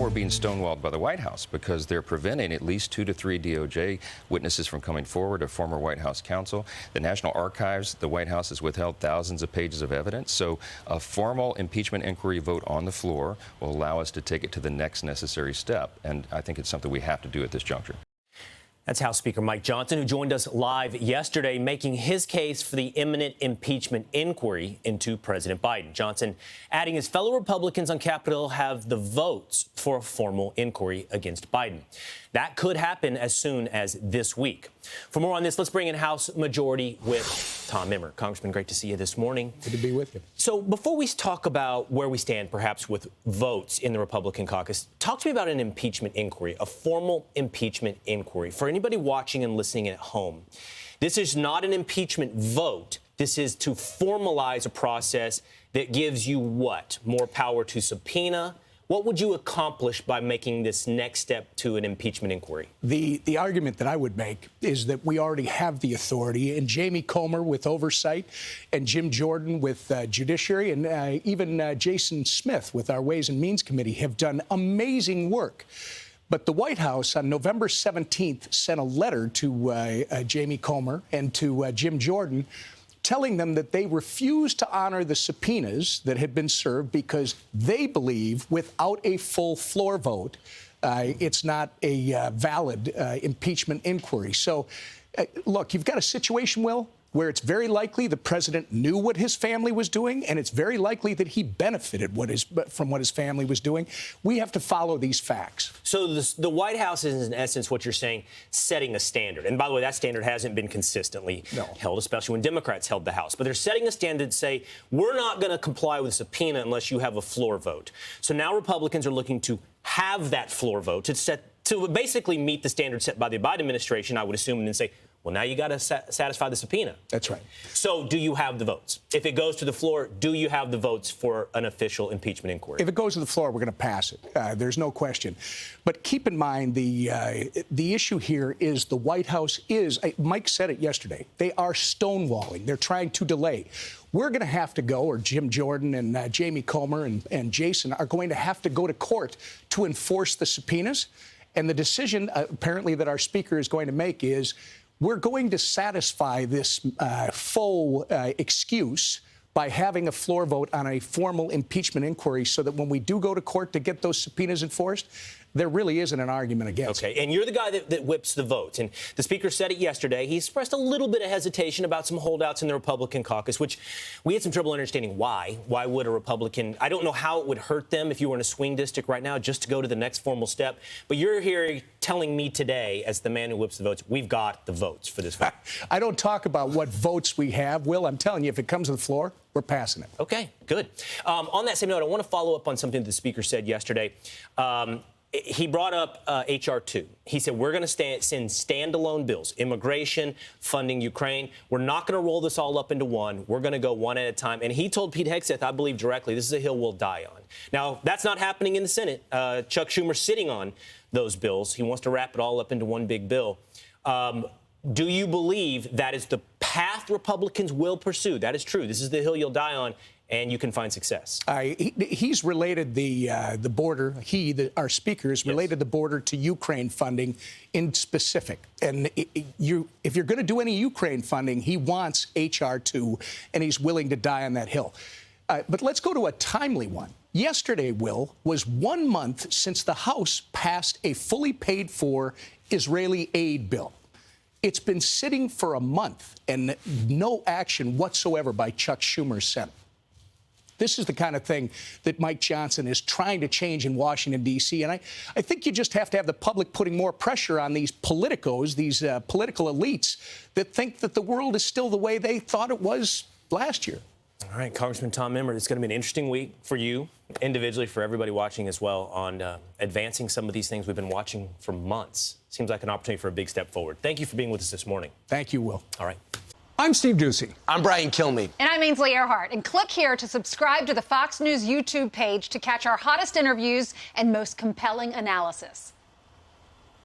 we're being stonewalled by the White House because they're preventing at least 2 to 3 DOJ witnesses from coming forward, a former White House counsel. The National Archives, the White House has withheld thousands of pages of evidence. So a formal impeachment inquiry vote on the floor will allow us to take it to the next necessary step. And I think it's something we have to do at this juncture. That's House Speaker Mike Johnson, who joined us live yesterday, making his case for the imminent impeachment inquiry into President Biden. Johnson adding his fellow Republicans on Capitol Hill have the votes for a formal inquiry against Biden. That could happen as soon as this week. For more on this, let's bring in House Majority Whip Tom Emmer. Congressman, great to see you this morning. Good to be with you. So before we talk about where we stand, perhaps with votes in the Republican caucus, talk to me about an impeachment inquiry, a formal impeachment inquiry. For anybody watching and listening at home, this is not an impeachment vote. This is to formalize a process that gives you what? More power to subpoena? What would you accomplish by making this next step to an impeachment inquiry? The argument that I would make is that we already have the authority, and Jamie Comer with oversight, and Jim Jordan with judiciary, and even Jason Smith with our Ways and Means Committee have done amazing work. But the White House on November 17th sent a letter to Jamie Comer and to Jim Jordan telling them that they refused to honor the subpoenas that had been served because they believe without a full floor vote, it's not a valid impeachment inquiry. So, look, you've got a situation, Will, where it's very likely the president knew what his family was doing, and it's very likely that he benefited from what his family was doing. We have to follow these facts. So the White House is, in essence, what you're saying, setting a standard. And by the way, that standard hasn't been consistently held, especially when Democrats held the House. But they're setting a standard to say, we're not going to comply with a subpoena unless you have a floor vote. So now Republicans are looking to have that floor vote to basically meet the standard set by the Biden administration, I would assume, and then say, well, now you got to satisfy the subpoena. That's right. So do you have the votes? If it goes to the floor, do you have the votes for an official impeachment inquiry? If it goes to the floor, we're going to pass it. There's no question. But keep in mind the issue here is the White House is, Mike said it yesterday, they are stonewalling. They're trying to delay. We're going to have to go, or Jim Jordan and Jamie Comer and Jason are going to have to go to court to enforce the subpoenas. And the decision, apparently, that our speaker is going to make is we're going to satisfy this faux excuse by having a floor vote on a formal impeachment inquiry so that when we do go to court to get those subpoenas enforced, there really isn't an argument against it. Okay, and you're the guy that whips the votes. And the speaker said it yesterday. He expressed a little bit of hesitation about some holdouts in the Republican caucus, which we had some trouble understanding why. Why would a Republican, I don't know how it would hurt them if you were in a swing district right now just to go to the next formal step. But you're here telling me today, as the man who whips the votes, we've got the votes for this vote. I don't talk about what votes we have. Will, I'm telling you, if it comes to the floor, we're passing it. Okay, good. On that same note, I want to follow up on something the speaker said yesterday. He brought up H.R. 2. He said, we're going to send standalone bills, immigration, funding Ukraine. We're not going to roll this all up into one. We're going to go one at a time. And he told Pete Hegseth, I believe directly, this is a hill we'll die on. Now, that's not happening in the Senate. Chuck Schumer's sitting on those bills. He wants to wrap it all up into one big bill. Do you believe that is the path Republicans will pursue? That is true. This is the hill you'll die on, and you can find success. He's related the border. Our speaker has related the border to Ukraine funding in specific. And if you're going to do any Ukraine funding, he wants H.R. 2, and he's willing to die on that hill. But let's go to a timely one. Yesterday, Will, was 1 month since the House passed a fully paid-for Israeli aid bill. It's been sitting for a month and no action whatsoever by Chuck Schumer's Senate. This is the kind of thing that Mike Johnson is trying to change in Washington, D.C. And I think you just have to have the public putting more pressure on these politicos, these political elites that think that the world is still the way they thought it was last year. All right, Congressman Tom Emmer, it's going to be an interesting week for you, individually, for everybody watching as well, on advancing some of these things we've been watching for months. Seems like an opportunity for a big step forward. Thank you for being with us this morning. Thank you, Will. All right. I'm Steve Doocy. I'm Brian Kilmeade. And I'm Ainsley Earhart. And click here to subscribe to the Fox News YouTube page to catch our hottest interviews and most compelling analysis.